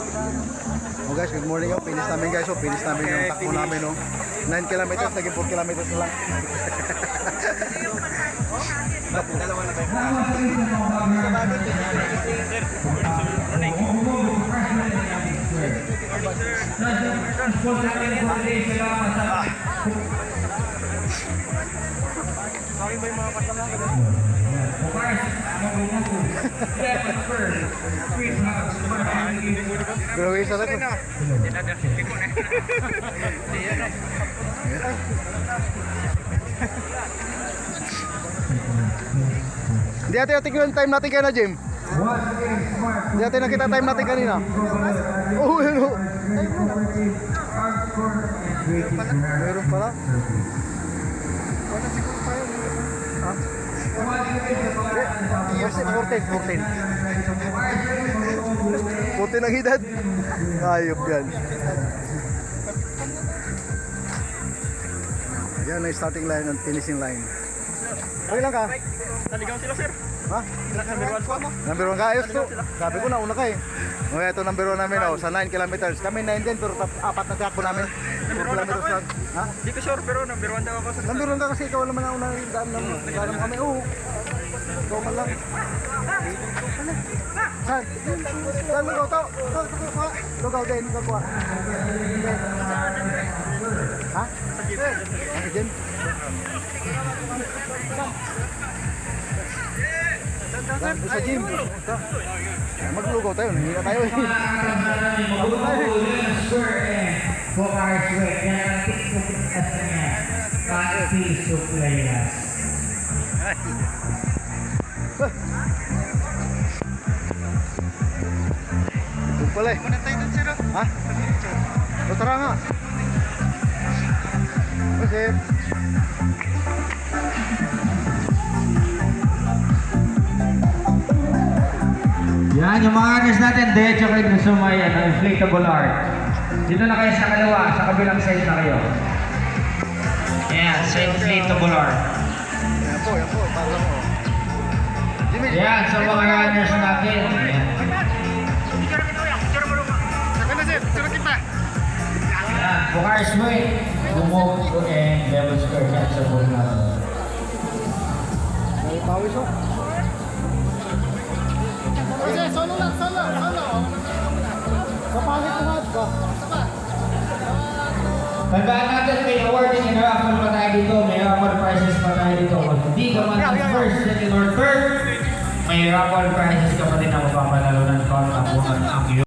Oh guys, good morning. Finish namin guys. Finish namin yung takbo namin. 9 kilometers, naging 4 kilometers na lang. Dalawa na tayo. Sabi ba yung mga kasama ka doon? Grabe sa rin. Hindi natin natin yung time natin kanina, Jim. Hindi natin nakita time natin kanina. Oh, yun o. Meron pala. Wala siguro tayo. Ha? 14. 14 ang edad. Ayop yan. Yan ang starting line and finishing line. Okay lang ka? Naligaw sila, sir. Ha? Number 1 po mo. Number 1 ka? Ayos to. Sabi ko na, una ka eh. O ito number 1 namin sa 9 kilometers. Kami 9 din pero 4 na takbo namin. 4 kilometers lang. Ha? Hindi ko sure pero number 1 daw ako, sir. Number 1 ka kasi ikaw naman ang unang daan naman. Daan naman kami. Oo. Ikaw man lang. Saan? Saan mo ito? Lugaw din. Lugaw. Ha? Sa gym? Sa gym. Maglugaw tayo. Nangyina tayo eh. Maglugaw tayo eh. Ito pala eh. Ha? O tara nga. Kasi yan, yung mga runners natin, diretso kayo dun sa may inflatable arc. Dito na kayo sa kaliwa, sa kabilang side na kayo. Yan, sa inflatable arc. yan po. Para mo. Jimmy. Yan, sa mga runners natin. Yan. Yan, Bucharest Way, Bumog, and Level Square. Yan sa buong natin. May pawis o. Solo lang. Kapangit mo nga ba? Tandaan natin, may awarding and raffle pa tayo dito. May raffle prizes pa tayo dito. Kung hindi ka man ang first, second, or third, may raffle prizes ka pa din na mapapanalunan ko ang tapunan ang